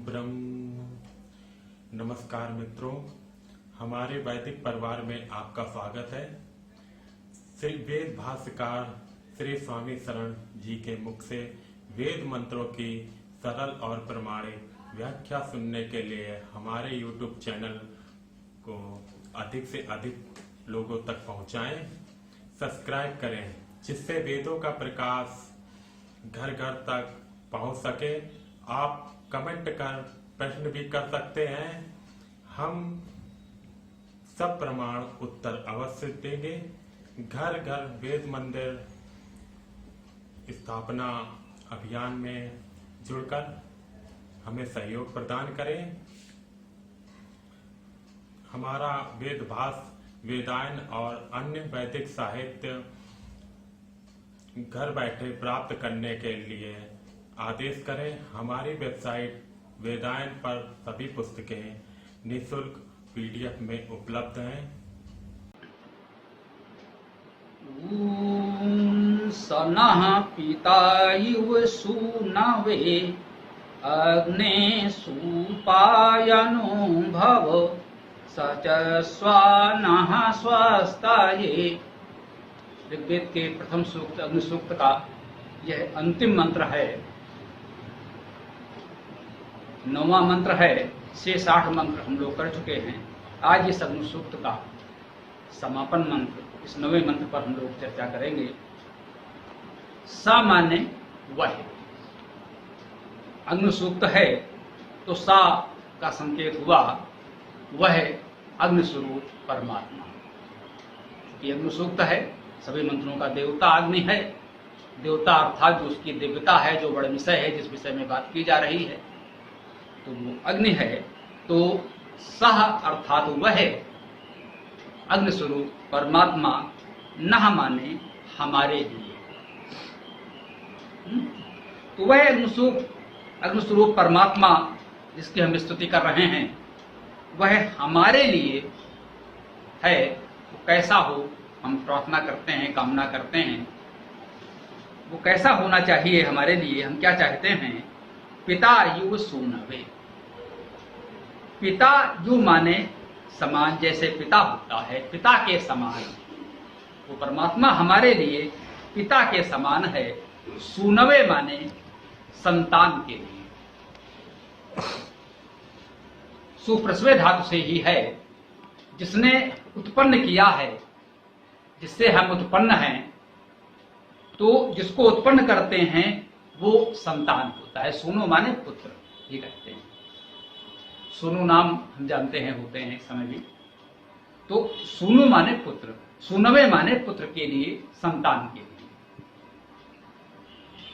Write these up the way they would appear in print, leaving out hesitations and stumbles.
ब्रह्म। नमस्कार मित्रों, हमारे वैदिक परिवार में आपका स्वागत है। श्री वेद भाष्यकार श्री स्वामी शरण जी के मुख से वेद मंत्रों की सरल और प्रमाणिक व्याख्या सुनने के लिए हमारे YouTube चैनल को अधिक से अधिक लोगों तक पहुंचाएं, सब्सक्राइब करें, जिससे वेदों का प्रकाश घर घर तक पहुंच सके। आप कमेंट कर प्रश्न भी कर सकते हैं, हम सब प्रमाण उत्तर अवश्य देंगे। घर घर वेद मंदिर स्थापना अभियान में जुड़कर हमें सहयोग प्रदान करें। हमारा वेद भाष्य, वेदायन और अन्य वैदिक साहित्य घर बैठे प्राप्त करने के लिए आदेश करें। हमारी वेबसाइट वेदायन पर सभी पुस्तकें निःशुल्क PDF में उपलब्ध हैं। सनः पिता इव सूनवे अग्ने सुपायनो भव स च स्वानः स्वस्ताये। ऋग्वेद के प्रथम सूक्त अग्नि सूक्त का यह अंतिम मंत्र है, 9वां मंत्र है। शेष 8 मंत्र हम लोग कर चुके हैं। आज इस अग्नि सूक्त का समापन मंत्र, इस 9वें मंत्र पर हम लोग चर्चा करेंगे। सा माने वह अग्नि सूक्त है, तो सा का संकेत हुआ वह अग्नि स्वरूप परमात्मा। ये अग्नि सूक्त है, सभी मंत्रों का देवता अग्नि है। देवता अर्थात जो उसकी दिव्यता है, जो बड़ा विषय है, जिस विषय में बात की जा रही है, तो वो अग्नि है। तो सह अर्थात वह अग्नि स्वरूप परमात्मा, नह माने हमारे लिए। तो वह अग्नि स्वरूप परमात्मा जिसकी हम स्तुति कर रहे हैं, वह हमारे लिए है। वो कैसा हो, हम प्रार्थना करते हैं, कामना करते हैं, वो कैसा होना चाहिए हमारे लिए। हम क्या चाहते हैं? पिता युव सूनवे। पिता यु माने समान, जैसे पिता होता है, पिता के समान वो परमात्मा हमारे लिए पिता के समान है। सूनवे माने संतान के लिए। सुप्रसवे धातु से ही है, जिसने उत्पन्न किया है, जिससे हम उत्पन्न हैं। तो जिसको उत्पन्न करते हैं वो संतान होता है। सूनु माने पुत्र, ये कहते हैं। सूनु नाम हम जानते हैं, होते हैं इस समय भी। तो सूनु माने पुत्र, सूनवे माने पुत्र के लिए, संतान के लिए।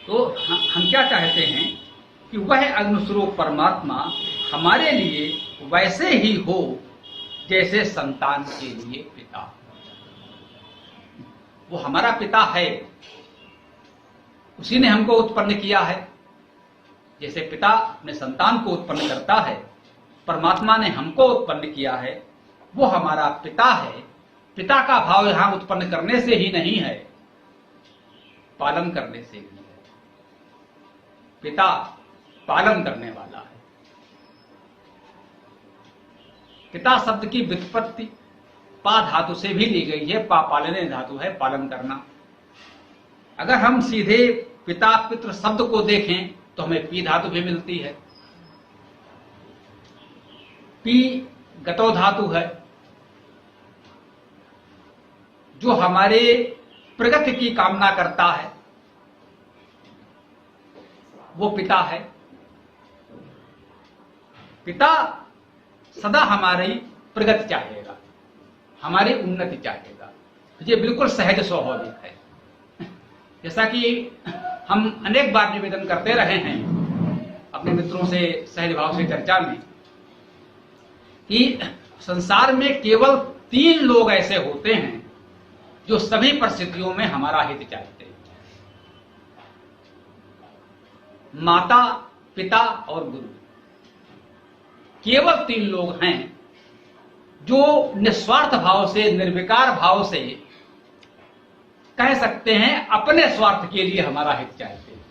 तो हम क्या चाहते हैं कि वह अग्निस्वरूप परमात्मा हमारे लिए वैसे ही हो जैसे संतान के लिए पिता। वो हमारा पिता है, उसी ने हमको उत्पन्न किया है। जैसे पिता अपने संतान को उत्पन्न करता है, परमात्मा ने हमको उत्पन्न किया है। वो हमारा पिता है। पिता का भाव यहां उत्पन्न करने से ही नहीं है, पालन करने से भी है। पिता पालन करने वाला है। पिता शब्द की व्युत्पत्ति पा धातु से भी ली गई है। पा पालने धातु है, पालन करना। अगर हम सीधे पिता पितृ शब्द को देखें तो हमें पी धातु भी मिलती है। पी गतो धातु है, जो हमारे प्रगति की कामना करता है, वो पिता है। पिता सदा हमारी प्रगति चाहेगा, हमारी उन्नति चाहेगा। ये बिल्कुल सहज स्वाभाविक है। जैसा कि हम अनेक बार निवेदन करते रहे हैं अपने मित्रों से सहज भाव से चर्चा में, कि संसार में केवल 3 लोग ऐसे होते हैं जो सभी परिस्थितियों में हमारा हित चाहते हैं। माता, पिता और गुरु। केवल 3 लोग हैं जो निस्वार्थ भाव से, निर्विकार भाव से कह सकते हैं अपने स्वार्थ के लिए हमारा हित चाहते हैं।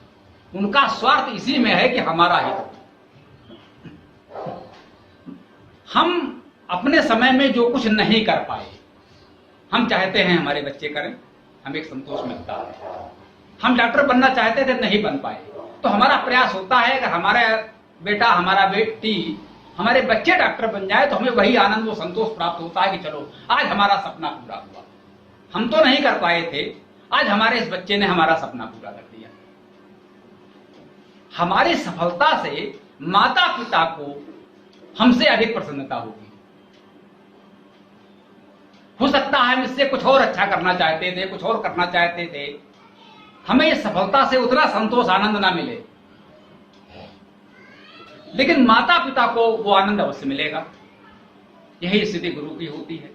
उनका स्वार्थ इसी में है कि हमारा हित हो। हम अपने समय में जो कुछ नहीं कर पाए, हम चाहते हैं हमारे बच्चे करें, हमें एक संतोष मिलता है। हम डॉक्टर बनना चाहते थे, नहीं बन पाए, तो हमारा प्रयास होता है कि हमारा बेटा, हमारा बेटी, हमारे बच्चे डॉक्टर बन जाए तो हमें वही आनंद, वो संतोष प्राप्त होता है कि चलो आज हमारा सपना पूरा हुआ। हम तो नहीं कर पाए थे, आज हमारे इस बच्चे ने हमारा सपना पूरा कर दिया। हमारी सफलता से माता पिता को हमसे अधिक प्रसन्नता होगी। हो सकता है हम इससे कुछ और अच्छा करना चाहते थे, कुछ और करना चाहते थे, हमें इस सफलता से उतना संतोष आनंद ना मिले, लेकिन माता पिता को वो आनंद अवश्य मिलेगा। यही स्थिति गुरु की होती है।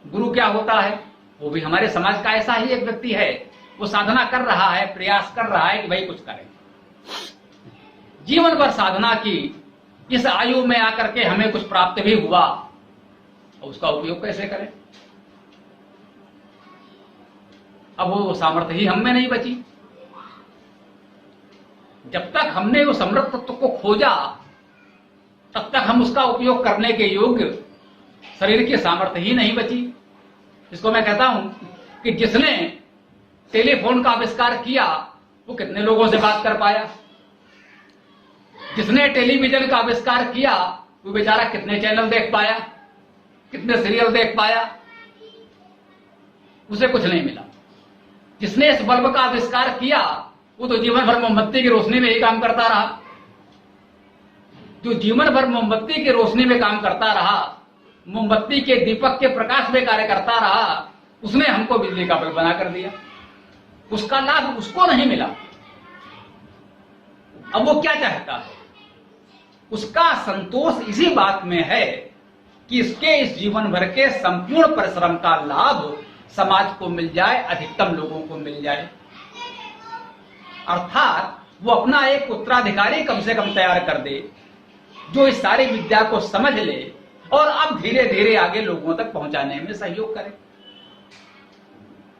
गुरु क्या होता है? वो भी हमारे समाज का ऐसा ही एक व्यक्ति है। वो साधना कर रहा है, प्रयास कर रहा है कि भाई कुछ करें, जीवन भर साधना की, इस आयु में आकर के हमें कुछ प्राप्त भी हुआ, और उसका उपयोग कैसे करें? अब वो सामर्थ्य ही हम में नहीं बची। जब तक हमने उस अमृत तत्व को खोजा, तब तक हम उसका उपयोग करने के योग्य शरीर की सामर्थ्य ही नहीं बची। इसको मैं कहता हूं कि जिसने टेलीफोन का आविष्कार किया, वो कितने लोगों से बात कर पाया? जिसने टेलीविजन का आविष्कार किया, वो बेचारा कितने चैनल देख पाया, कितने सीरियल देख पाया? उसे कुछ नहीं मिला। जिसने इस बल्ब का आविष्कार किया, वो तो जीवन भर मोमबत्ती की रोशनी में ही काम करता रहा। जो जीवन भर मोमबत्ती की रोशनी में काम करता रहा, मोमबत्ती के दीपक के प्रकाश में कार्य करता रहा, उसने हमको बिजली का बल्ब बना कर दिया। उसका लाभ उसको नहीं मिला। अब वो क्या चाहता है? उसका संतोष इसी बात में है कि इसके इस जीवन भर के संपूर्ण परिश्रम का लाभ समाज को मिल जाए, अधिकतम लोगों को मिल जाए। अर्थात वो अपना एक उत्तराधिकारी कम से कम तैयार कर दे, जो इस सारी विद्या को समझ ले और अब धीरे धीरे आगे लोगों तक पहुंचाने में सहयोग करे।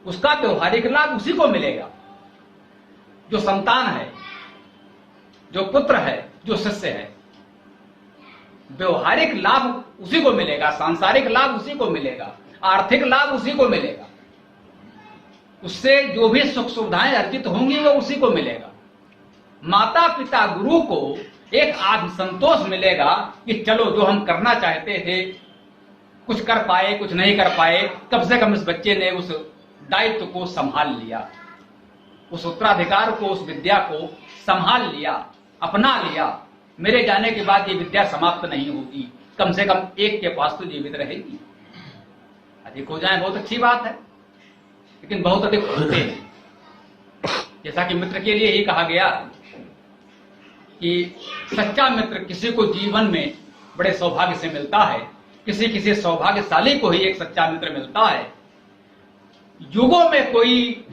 उसका व्यवहारिक लाभ उसी को मिलेगा, जो संतान है, जो पुत्र है, जो शिष्य है। व्यवहारिक लाभ उसी को मिलेगा, सांसारिक लाभ उसी को मिलेगा, आर्थिक लाभ उसी को मिलेगा। उससे जो भी सुख सुविधाएं अर्जित होंगी वो उसी को मिलेगा। माता पिता गुरु को एक आत्मसंतोष मिलेगा कि चलो जो हम करना चाहते थे, कुछ कर पाए, कुछ नहीं कर पाए, कम से कम इस बच्चे ने उस दायित्व को संभाल लिया, उस उत्तराधिकार को, उस विद्या को संभाल लिया, अपना लिया। मेरे जाने के बाद ये विद्या समाप्त नहीं होगी, कम से कम एक के पास तो जीवित रहेगी। अधिक हो जाए बहुत अच्छी बात है, लेकिन बहुत अधिक होते हैं। जैसा कि मित्र के लिए ही कहा गया कि सच्चा मित्र किसी को जीवन में बड़े सौभाग्य से मिलता है, किसी सौभाग्यशाली को ही एक सच्चा मित्र मिलता है। युगों में कोई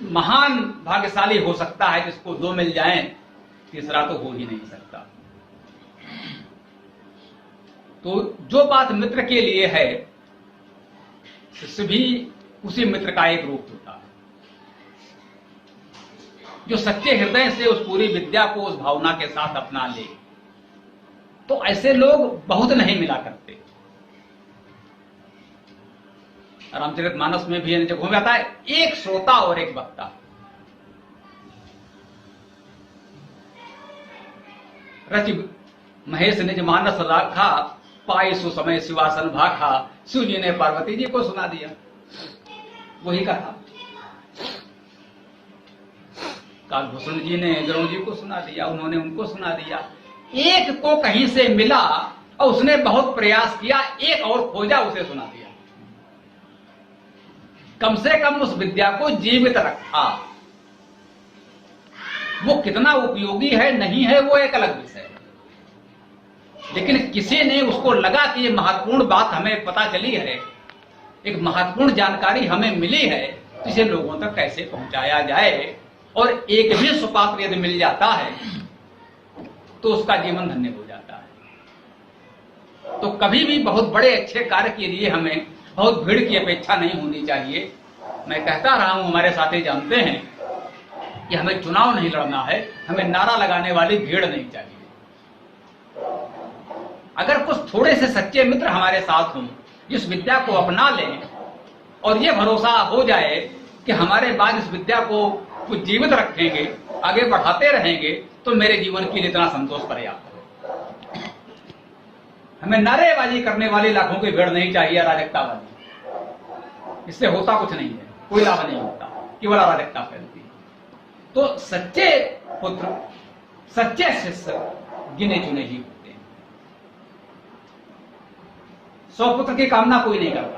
महान भाग्यशाली हो सकता है जिसको दो मिल जाएं, तीसरा तो हो ही नहीं सकता। तो जो बात मित्र के लिए है, शिष्य भी उसी मित्र का एक रूप होता है, जो सच्चे हृदय से उस पूरी विद्या को उस भावना के साथ अपना ले। तो ऐसे लोग बहुत नहीं मिला करते। रामचरितमानस में भी जगहों में आता है, एक श्रोता और एक वक्ता। रचि महेश निज मानस राखा, पाई सो समय शिवासन भाखा। शिव जी ने पार्वती जी को सुना दिया, वही कथा। कालभूषण जी ने गरुड़ जी को सुना दिया, उन्होंने उनको सुना दिया। एक को कहीं से मिला और उसने बहुत प्रयास किया, एक और खोजा, उसे सुना दिया। कम से कम उस विद्या को जीवित रखा। वो कितना उपयोगी है नहीं है वो एक अलग विषय है, लेकिन किसी ने उसको लगा कि ये महत्वपूर्ण बात हमें पता चली है, एक महत्वपूर्ण जानकारी हमें मिली है, तो इसे लोगों तक कैसे पहुंचाया जाए। और एक भी सुपात्र यदि मिल जाता है तो उसका जीवन धन्य हो जाता है। तो कभी भी बहुत बड़े अच्छे कार्य के लिए हमें बहुत भीड़ की अपेक्षा नहीं होनी चाहिए। मैं कहता रहा हूं, हमारे साथी जानते हैं कि हमें चुनाव नहीं लड़ना है, हमें नारा लगाने वाली भीड़ नहीं चाहिए। अगर कुछ थोड़े से सच्चे मित्र हमारे साथ हों, इस विद्या को अपना लें और ये भरोसा हो जाए कि हमारे बाद इस विद्या को कुछ जीवित रखेंगे, आगे बढ़ाते रहेंगे, तो मेरे जीवन के लिए इतना संतोष पर्याप्त है। हमें नारेबाजी करने वाली लाखों की भीड़ नहीं चाहिए, अराजकता वाली। इससे होता कुछ नहीं है, कोई लाभ नहीं होता, केवल अराजकता फैलती है। तो सच्चे पुत्र, सच्चे शिष्य गिने चुने ही होते हैं। 100 पुत्र की कामना कोई नहीं करता।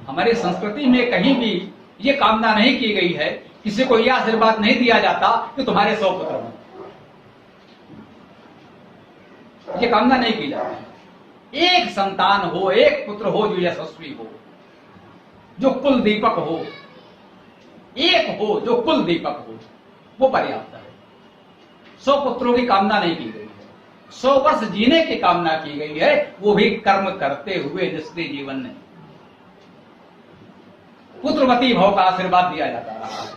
हमारी संस्कृति में कहीं भी ये कामना नहीं की गई है, किसी को यह आशीर्वाद नहीं दिया जाता कि तुम्हारे 100 पुत्र हो। ये कामना नहीं की जाती। एक संतान हो, एक पुत्र हो जो यशस्वी हो, जो कुल दीपक हो, एक हो जो कुल दीपक हो, वो पर्याप्त है। 100 पुत्रों की कामना नहीं की गई है, 100 वर्ष जीने की कामना की गई है, वो भी कर्म करते हुए निष्क्रिय जीवन नहीं। पुत्रवती भाव का आशीर्वाद दिया जाता रहा है।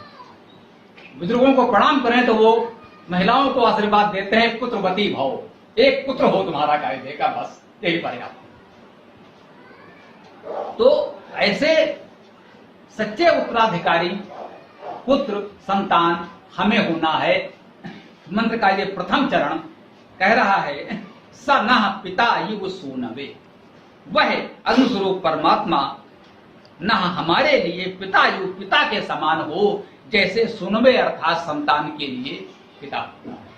बुजुर्गों को प्रणाम करें तो वो महिलाओं को आशीर्वाद देते हैं पुत्रवती भाव, एक पुत्र हो तुम्हारा कायदे का, बस यही पर्याप्त। तो ऐसे सच्चे उत्तराधिकारी पुत्र संतान हमें होना है। मंत्र का ये प्रथम चरण कह रहा है, स नः पिता युव सूनवे, वह अग्निस्वरूप परमात्मा न हमारे लिए पिता युव, पिता के समान हो, जैसे सुनवे अर्थात संतान के लिए पिता होता है।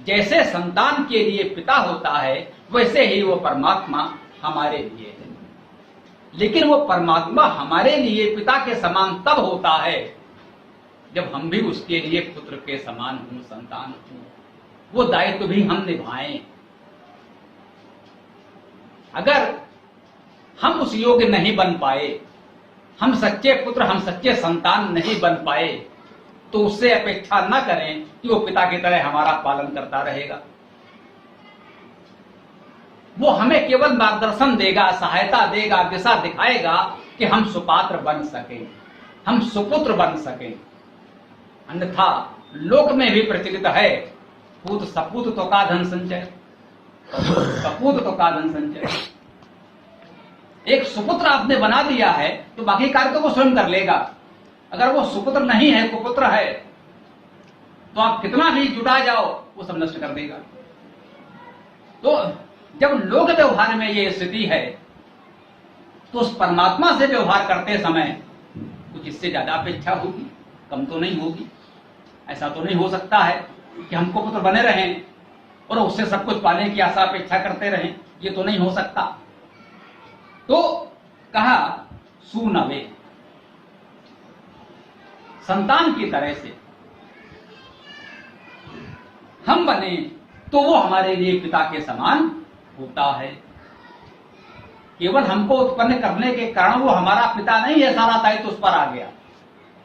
जैसे संतान के लिए पिता होता है, वैसे ही वो परमात्मा हमारे लिए है। लेकिन वो परमात्मा हमारे लिए पिता के समान तब होता है जब हम भी उसके लिए पुत्र के समान हों, संतान हों। वो दायित्व भी हम निभाएं। अगर हम उस योग्य नहीं बन पाए, हम सच्चे पुत्र, हम सच्चे संतान नहीं बन पाए, तो उससे अपेक्षा न करें कि वो पिता की तरह हमारा पालन करता रहेगा। वो हमें केवल मार्गदर्शन देगा, सहायता देगा, दिशा दिखाएगा कि हम सुपात्र बन सकें, हम सुपुत्र बन सकें। अन्यथा लोक में भी प्रचलित है, पूत सपूत तो का धन संचय, सपूत तो का धन संचय। एक सुपुत्र आपने बना दिया है तो बाकी कार्य तो वो स्वयं कर लेगा। अगर वो सुपुत्र नहीं है, कुपुत्र है, तो आप कितना भी जुटा जाओ, वो सब नष्ट कर देगा। तो जब लोक व्यवहार में ये स्थिति है, तो उस परमात्मा से व्यवहार करते समय कुछ इससे ज्यादा अपेक्षा होगी, कम तो नहीं होगी। ऐसा तो नहीं हो सकता है कि हमको पुत्र बने रहें और उससे सब कुछ पाने की आशा अपेक्षा करते रहें, ये तो नहीं हो सकता। तो कहा सुनवे, संतान की तरह से हम बने तो वो हमारे लिए पिता के समान होता है। केवल हमको उत्पन्न करने के कारण वो हमारा पिता नहीं है, सारा दायित्व उस पर आ गया।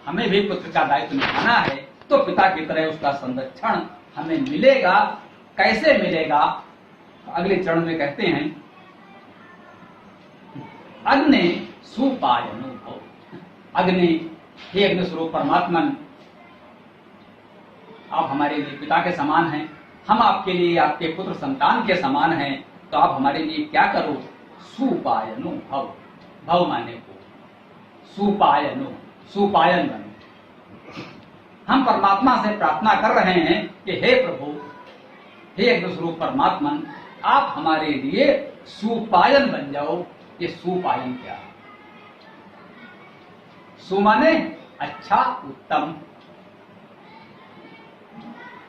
हमें भी पुत्र का दायित्व निभाना है, तो पिता की तरह उसका संरक्षण हमें मिलेगा। कैसे मिलेगा? अगले चरण में कहते हैं, अग्नि सुपायनो, अग्नि, हे अग्नि स्वरूप परमात्मन, आप हमारे लिए पिता के समान हैं, हम आपके लिए आपके पुत्र संतान के समान हैं, तो आप हमारे लिए क्या करो? सुपायनो भव, भव माने को, सुपायनो, सुपायन बनो। हम परमात्मा से प्रार्थना कर रहे हैं कि हे प्रभु, हे अग्नि स्वरूप परमात्मन, आप हमारे लिए सुपायन बन जाओ। ये सुपायन क्या है? सु माने अच्छा, उत्तम।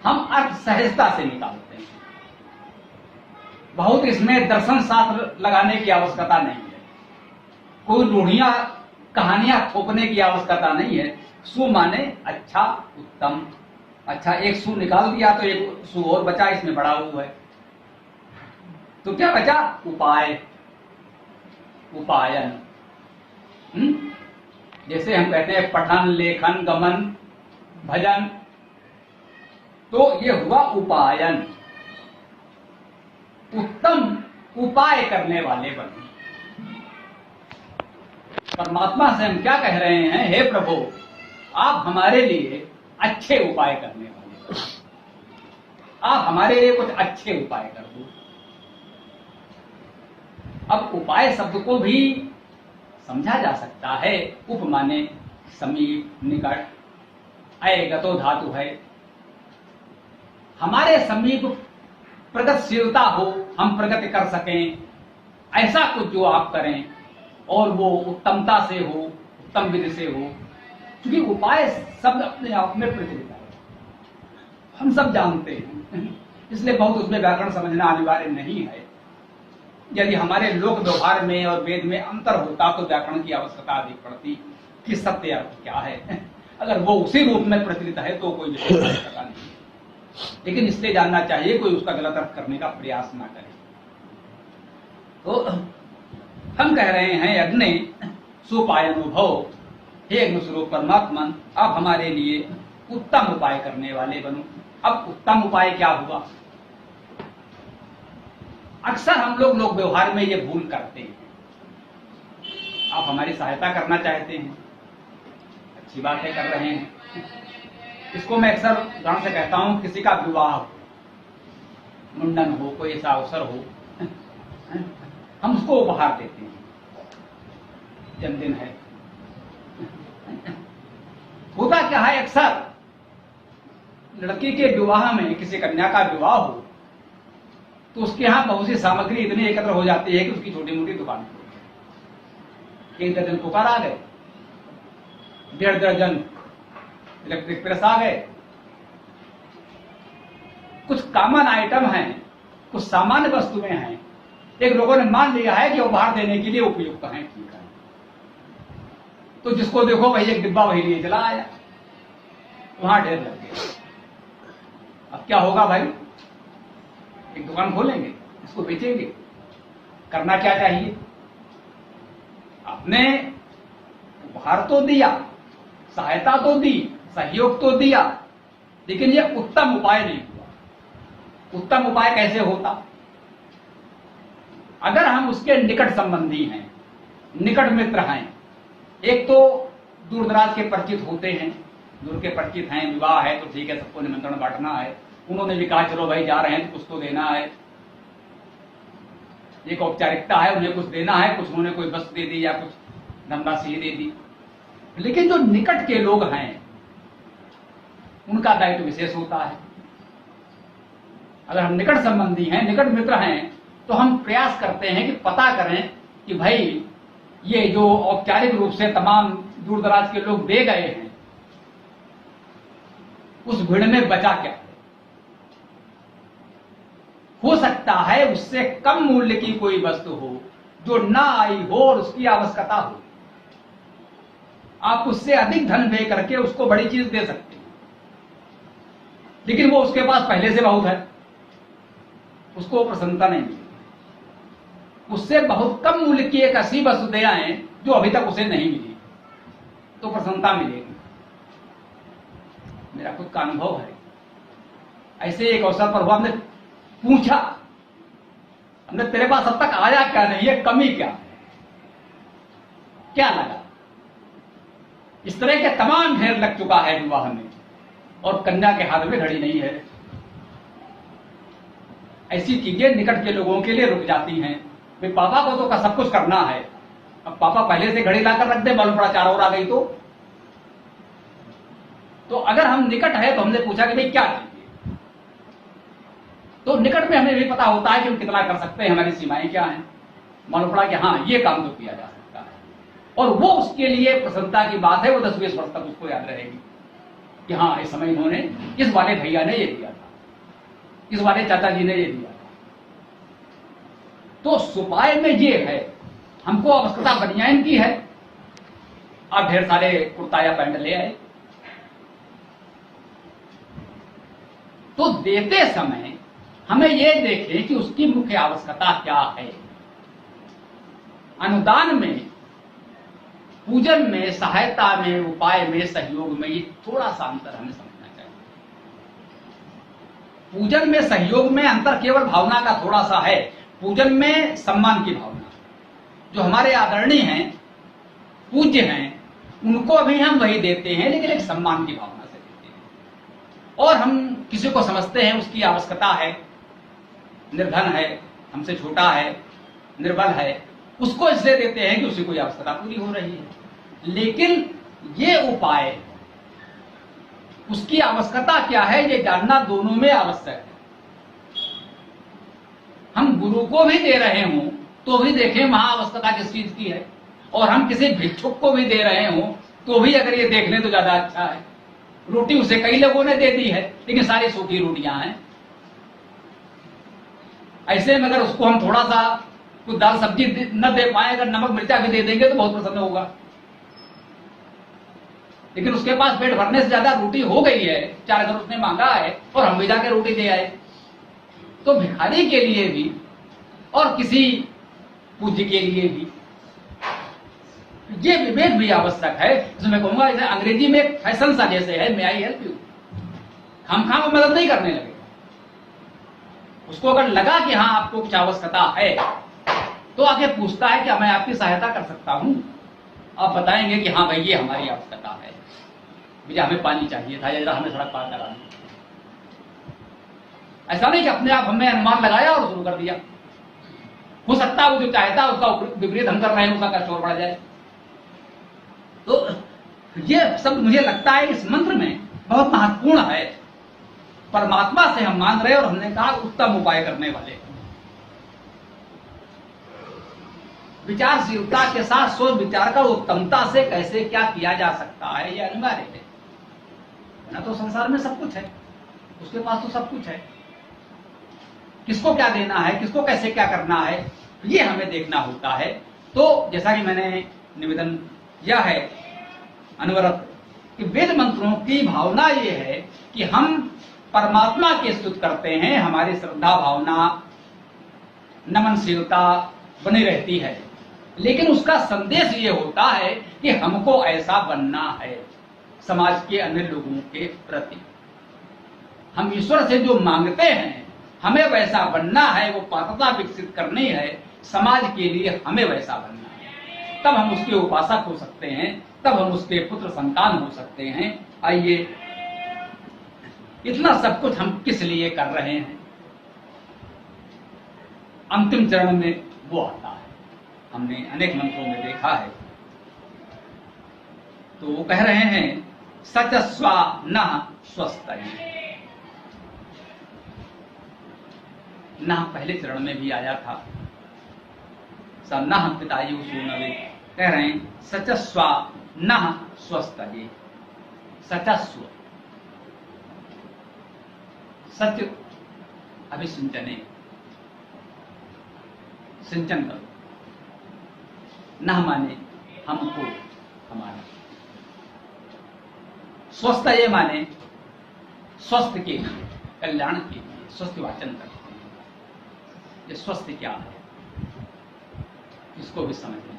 हम अर्थ सहजता से निकालते हैं, बहुत इसमें दर्शन शास्त्र लगाने की आवश्यकता नहीं है, कोई रूढ़ियां कहानियां थोपने की आवश्यकता नहीं है। सु माने अच्छा, उत्तम। अच्छा, एक सु निकाल दिया तो एक सु और बचा, इसमें बड़ा ऊ है, तो क्या बचा? उपाय, उपायन। जैसे हम कहते हैं पठन, लेखन, गमन, भजन, तो ये हुआ उपायन। उत्तम उपाय करने वाले बने। परमात्मा से हम क्या कह रहे हैं? हे प्रभु, आप हमारे लिए अच्छे उपाय करने वाले। आप हमारे लिए कुछ अच्छे उपाय कर दो। अब उपाय शब्द को भी समझा जा सकता है। उप माने समीप, निकट, अयगतो धातु है। हमारे समीप प्रगतिशीलता हो, हम प्रगति कर सकें, ऐसा कुछ जो आप करें और वो उत्तमता से हो, उत्तम विधि से हो। क्योंकि उपाय शब्द अपने आप में प्रचलित है, हम सब जानते हैं, इसलिए बहुत उसमें व्याकरण समझना अनिवार्य नहीं है। यदि हमारे लोक व्यवहार में और वेद में अंतर होता तो व्याकरण की आवश्यकता अधिक पड़ती कि सत्य अर्थ क्या है। अगर वो उसी रूप में प्रचलित है तो कोई विशेष आवश्यकता नहीं, लेकिन इसलिए जानना चाहिए कोई उसका गलत अर्थ करने का प्रयास ना करे। तो हम कह रहे हैं अग्नि सुपायनुभव, हे अग्निस्वरूप परमात्मन, आप हमारे लिए उत्तम उपाय करने वाले बनो। अब उत्तम उपाय क्या हुआ? अक्सर हम लोग व्यवहार में ये भूल करते हैं। आप हमारी सहायता करना चाहते हैं, अच्छी बातें कर रहे हैं। इसको मैं अक्सर उदाहरण से कहता हूं, किसी का विवाह हो, मुंडन हो, कोई ऐसा अवसर हो, हम उसको उपहार देते हैं, जन्मदिन है। होता क्या है, अक्सर लड़की के विवाह में, किसी कन्या का विवाह हो तो उसके यहां बहुत सी सामग्री इतनी एकत्र हो जाती है कि उसकी छोटी मोटी दुकान खोल। एक दर्जन कुकर आ गए, 1.5 दर्जन इलेक्ट्रिक प्रेस आ गए, कुछ कॉमन आइटम हैं, कुछ सामान्य वस्तुएं हैं। एक लोगों ने मान लिया है कि उपहार देने के लिए उपयुक्त हैं, ठीक है। तो जिसको देखो भाई एक डिब्बा वही लिए चला आया, वहां ढेर लग गया। अब क्या होगा भाई? एक दुकान खोलेंगे, इसको बेचेंगे। करना क्या चाहिए? आपने उपहार तो दिया, सहायता तो दी, सहयोग तो दिया, लेकिन यह उत्तम उपाय नहीं हुआ। उत्तम उपाय कैसे होता? अगर हम उसके निकट संबंधी हैं, निकट मित्र हैं, एक तो दूर दराज के परिचित होते हैं, दूर के परिचित हैं, विवाह है तो ठीक है, सबको निमंत्रण बांटना है, उन्होंने भी कहा चलो भाई जा रहे हैं तो कुछ तो देना है, एक औपचारिकता है, उन्हें कुछ देना है, कुछ उन्होंने कोई वस्तु दे दी या कुछ धनराशि दे दी। लेकिन जो निकट के लोग हैं उनका दायित्व विशेष होता है। अगर हम निकट संबंधी हैं, निकट मित्र हैं, तो हम प्रयास करते हैं कि पता करें कि भाई ये जो औपचारिक रूप से तमाम दूर दराज के लोग दे गए हैं, उस भीड़ में बचा क्या। हो सकता है उससे कम मूल्य की कोई वस्तु हो जो ना आई हो और उसकी आवश्यकता हो, आप उससे अधिक धन दे करके उसको बड़ी चीज दे सकते हैं, लेकिन वो उसके पास पहले से बहुत है, उसको प्रसन्नता नहीं मिलेगी। उससे बहुत कम मूल्य की एक ऐसी वस्तु दे आए जो अभी तक उसे नहीं मिली, तो प्रसन्नता मिलेगी। मेरा खुद का अनुभव है। ऐसे एक अवसर पर हुआ, हमने पूछा, हमने तेरे पास अब तक आया क्या नहीं है, कमी क्या लगा? इस तरह के तमाम ढेर लग चुका है विवाह में और कन्या के हाथ में घड़ी नहीं है। ऐसी चीजें निकट के लोगों के लिए रुक जाती हैं। भाई पापा को तो सब कुछ करना है, अब पापा पहले से घड़ी लाकर रख दे, मालूम पड़ा 4 और आ गई तो अगर हम निकट है तो हमने पूछा कि भाई क्या चाहिए, तो निकट में हमें भी पता होता है कि हम कितना कर सकते हैं, हमारी सीमाएं क्या हैं। मालूम पड़ा कि हाँ ये काम तो किया जा सकता है, और वो उसके लिए प्रसन्नता की बात है। वो 10-20 वर्ष तक उसको याद रहेगी कि हाँ इस समय इन्होंने, इस वाले भैया ने ये दिया था, इस वाले चाचा जी ने ये दिया था। तो सुपाय में ये है, हमको आवश्यकता बनियान की है, आप ढेर सारे कुर्ता या पैंट ले आए, तो देते समय हमें यह देखें कि उसकी मुख्य आवश्यकता क्या है। अनुदान में, पूजन में, सहायता में, उपाय में, सहयोग में, ये थोड़ा सा अंतर हमें समझना चाहिए। पूजन में, सहयोग में अंतर केवल भावना का थोड़ा सा है। पूजन में सम्मान की भावना, जो हमारे आदरणीय हैं, पूज्य हैं, उनको भी हम वही देते हैं, लेकिन एक सम्मान की भावना से देते हैं। और हम किसी को समझते हैं उसकी आवश्यकता है, निर्धन है, हमसे छोटा है, निर्बल है, उसको इसलिए देते हैं कि उसी को आवश्यकता पूरी हो रही है। लेकिन ये उपाय, उसकी आवश्यकता क्या है ये जानना दोनों में आवश्यक है। हम गुरु को भी दे रहे हों तो भी देखें वहां आवश्यकता किस चीज की है, और हम किसी भिक्षुक को भी दे रहे हों तो भी अगर ये देख लें तो ज्यादा अच्छा है। रोटी उसे कई लोगों ने दे दी है लेकिन सारी सूखी रोटियां हैं। ऐसे में अगर उसको हम थोड़ा सा कुछ दाल सब्जी न दे पाए, अगर नमक मिर्चा भी दे देंगे तो बहुत प्रसन्न होगा। लेकिन उसके पास पेट भरने से ज्यादा रोटी हो गई है, 4 घर उसने मांगा है और हम भी जाके रोटी दे आए। तो भिखारी के लिए भी और किसी पूज्य के लिए भी ये विवेक भी आवश्यक है। इसमें मैं कहूंगा इसे अंग्रेजी में एक फैशन सा जैसे है, मे आई हेल्प यू, हम मदद नहीं करने लगे। उसको अगर लगा कि हाँ आपको कुछ आवश्यकता है तो आके पूछता है क्या मैं आपकी सहायता कर सकता हूं। आप बताएंगे कि हाँ भाई ये हमारी आवश्यकता है, भैया हमें पानी चाहिए था, या हमें सड़क पार करा दी। ऐसा नहीं कि अपने आप हमें अनुमान लगाया और शुरू कर दिया। हो सकता है वो जो चाहता है उसका विपरीत हम कर रहे हैं, उसका कष्ट और बढ़ जाए। तो ये सब मुझे लगता है इस मंत्र में बहुत महत्वपूर्ण है। परमात्मा से हम मांग रहे हैं और हमने कहा उत्तम उपाय करने वाले। विचारशीलता के साथ सोच विचार कर उत्तमता से कैसे क्या किया जा सकता है यह अनिवार्य है। ना तो संसार में सब कुछ है, उसके पास तो सब कुछ है। किसको क्या देना है, किसको कैसे क्या करना है, ये हमें देखना होता है। तो जैसा कि मैंने निवेदन किया है अनवरत कि वेद मंत्रों की भावना ये है कि हम परमात्मा की स्तुति करते हैं, हमारी श्रद्धा भावना नमनशीलता बनी रहती है, लेकिन उसका संदेश ये होता है कि हमको ऐसा बनना है समाज के अन्य लोगों के प्रति। हम ईश्वर से जो मांगते हैं हमें वैसा बनना है, वो पात्रता विकसित करनी है, समाज के लिए हमें वैसा बनना है। तब हम उसके उपासक हो सकते हैं, तब हम उसके पुत्र संतान हो सकते हैं। आइए, इतना सब कुछ हम किस लिए कर रहे हैं? अंतिम चरण में वो आता है, हमने अनेक मंत्रों में देखा है। तो वो कह रहे हैं सच स्वा न स्वस्थ। न पहले चरण में भी आया था, न पितायु सूनवे, कह रहे हैं सचस्वा न स्वस्थ। सचस्व सच अभिसिंचने, सिंचन करो। न माने हमको, हमारा। स्वस्थ ये माने स्वस्थ के लिए, कल्याण के लिए स्वस्थ वाचन करते हैं। ये स्वस्थ क्या है इसको भी समझ लें।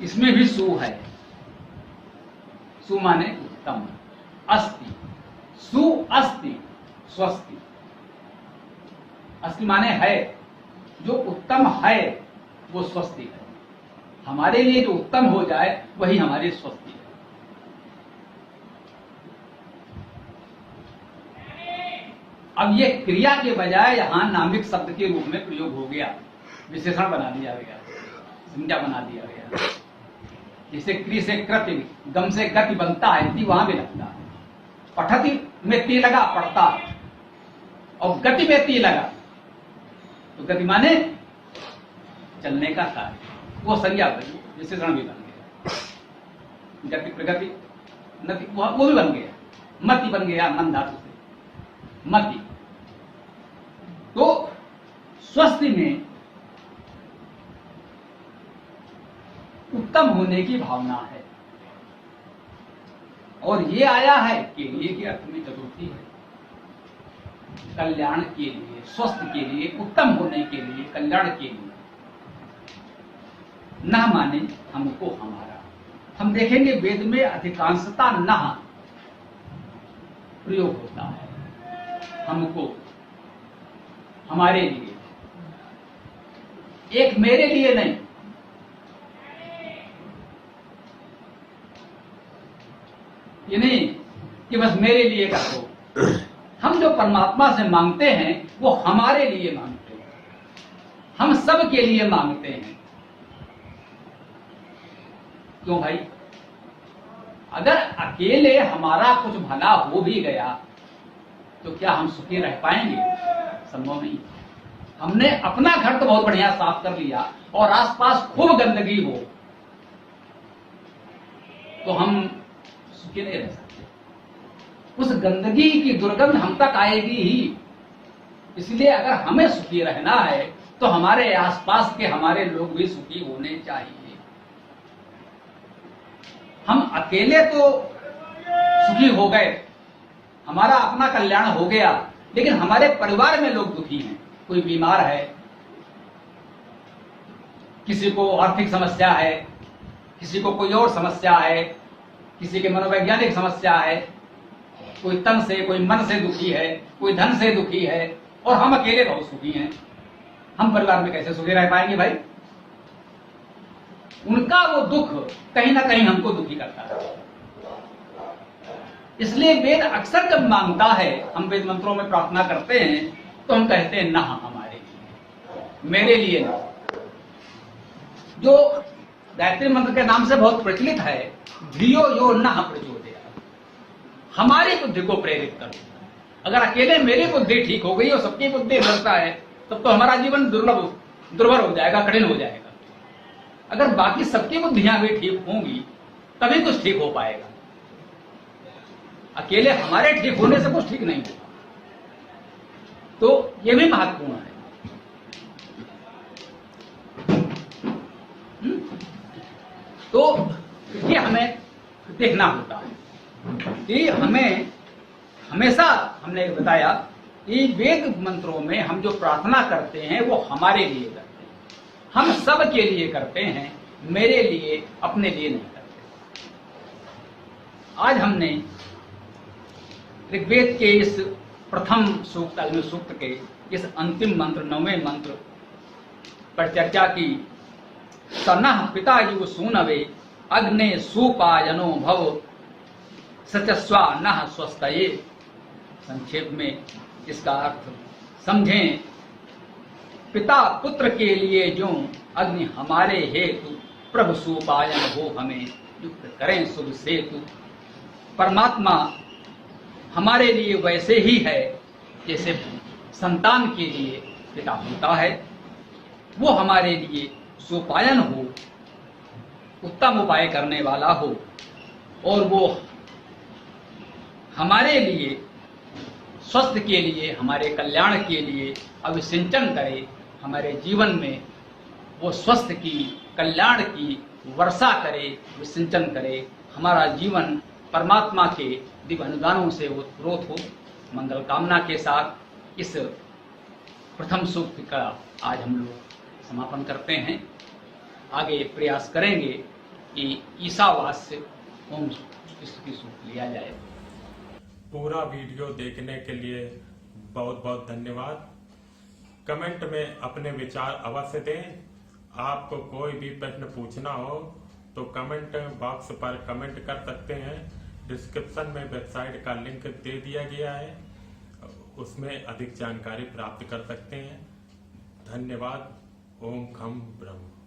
इसमें भी सु है, सु माने उत्तम, अस्ति, सु अस्ति, स्वस्ति। अस्ति माने है, जो उत्तम है वो स्वस्ति है। हमारे लिए जो उत्तम हो जाए वही हमारी स्वस्ति है। अब ये क्रिया के बजाय यहां नामिक शब्द के रूप में प्रयोग हो गया, विशेषण बना दिया गया, संज्ञा बना दिया गया। जैसे क्रि से कृति, गम से गति बनता है, ती वहां भी लगता है। पठति में ती लगा, पढ़ता है, और गति में ती लगा तो गति माने चलने का कार्य, वो संज्ञा बनी, विशेषण भी बन गया। गति प्रगति नति वो भी बन गया। मति बन गया, मन धातु से मति। तो स्वस्थ में उत्तम होने की भावना है, और ये आया है के लिए के अर्थ में चतुर्थी है, कल्याण के लिए, स्वस्थ के लिए, उत्तम होने के लिए, कल्याण के लिए। न माने हमको, हमारा। हम देखेंगे वेद में अधिकांशता न प्रयोग होता है, हमको, हमारे लिए। एक मेरे लिए नहीं, ये नहीं कि बस मेरे लिए कर दो। हम जो परमात्मा से मांगते हैं वो हमारे लिए मांगते हैं, हम सब के लिए मांगते हैं। क्यों भाई? अगर अकेले हमारा कुछ भला हो भी गया तो क्या हम सुखी रह पाएंगे? संभव नहीं। हमने अपना घर तो बहुत बढ़िया साफ कर लिया और आसपास खूब गंदगी हो तो हम सुखी नहीं रह सकते। उस गंदगी की दुर्गंध हम तक आएगी ही। इसलिए अगर हमें सुखी रहना है तो हमारे आसपास के हमारे लोग भी सुखी होने चाहिए। हम अकेले तो सुखी हो गए, हमारा अपना कल्याण हो गया, लेकिन हमारे परिवार में लोग दुखी हैं। कोई बीमार है, किसी को आर्थिक समस्या है, किसी को कोई और समस्या है, किसी के मनोवैज्ञानिक समस्या है, कोई तन से कोई मन से दुखी है, कोई धन से दुखी है, और हम अकेले बहुत सुखी हैं। हम परिवार में कैसे सुखी रह पाएंगे भाई? उनका वो दुख कहीं ना कहीं हमको दुखी करता है। इसलिए वेद अक्सर जब मांगता है, हम वेद मंत्रों में प्रार्थना करते हैं तो हम कहते हैं ना हमारे लिए, मेरे लिए ना। जो गायत्री मंत्र के नाम से बहुत प्रचलित है, धियो यो नः प्रचोदयात्, हमारी बुद्धि को प्रेरित करो। अगर अकेले मेरी बुद्धि ठीक हो गई और सबकी बुद्धि बढ़ता है तब तो हमारा जीवन दुर्भर हो जाएगा, कठिन हो जाएगा। अगर बाकी सबकी बुद्धियां भी ठीक होंगी तभी कुछ ठीक हो पाएगा। अकेले हमारे ठीक होने से कुछ ठीक नहीं होगा। तो ये भी महत्वपूर्ण है। तो ये हमें देखना होता है कि हमें हमेशा, हमने बताया कि वेद मंत्रों में हम जो प्रार्थना करते हैं वो हमारे लिए करते हैं, हम सब के लिए करते हैं, मेरे लिए, अपने लिए नहीं करते। आज हमने ऋग्वेद के इस प्रथम सूक्त, अग्नि सूक्त के इस अंतिम मंत्र, 9वें मंत्र पर चर्चा की। सनः पिता युव सूनवे अग्ने सुपायनो भव सचस्वा नः स्वस्तये। संक्षेप में इसका अर्थ समझें। पिता पुत्र के लिए जो अग्नि हमारे हेतु प्रभु सुपायन हो, हमें युक्त करें शुभ सेतु। परमात्मा हमारे लिए वैसे ही है जैसे संतान के लिए पिता होता है। वो हमारे लिए सुपायन हो, उत्तम उपाय करने वाला हो, और वो हमारे लिए, स्वस्थ के लिए, हमारे कल्याण के लिए अभिसिंचन करे। हमारे जीवन में वो स्वस्थ की, कल्याण की वर्षा करे, विसिंचन करे। हमारा जीवन परमात्मा के दिव्य अनुदानों से ओतप्रोत हो। मंगल कामना के साथ इस प्रथम सूक्त का आज हम लोग समापन करते हैं। आगे प्रयास करेंगे कि ईशावास्य ओम स्तुति सूक्त लिया जाए। पूरा वीडियो देखने के लिए बहुत बहुत धन्यवाद। कमेंट में अपने विचार अवश्य दें। आपको कोई भी प्रश्न पूछना हो तो कमेंट बॉक्स पर कमेंट कर सकते हैं। डिस्क्रिप्शन में वेबसाइट का लिंक दे दिया गया है, उसमें अधिक जानकारी प्राप्त कर सकते हैं। धन्यवाद। ओम खम ब्रह्म।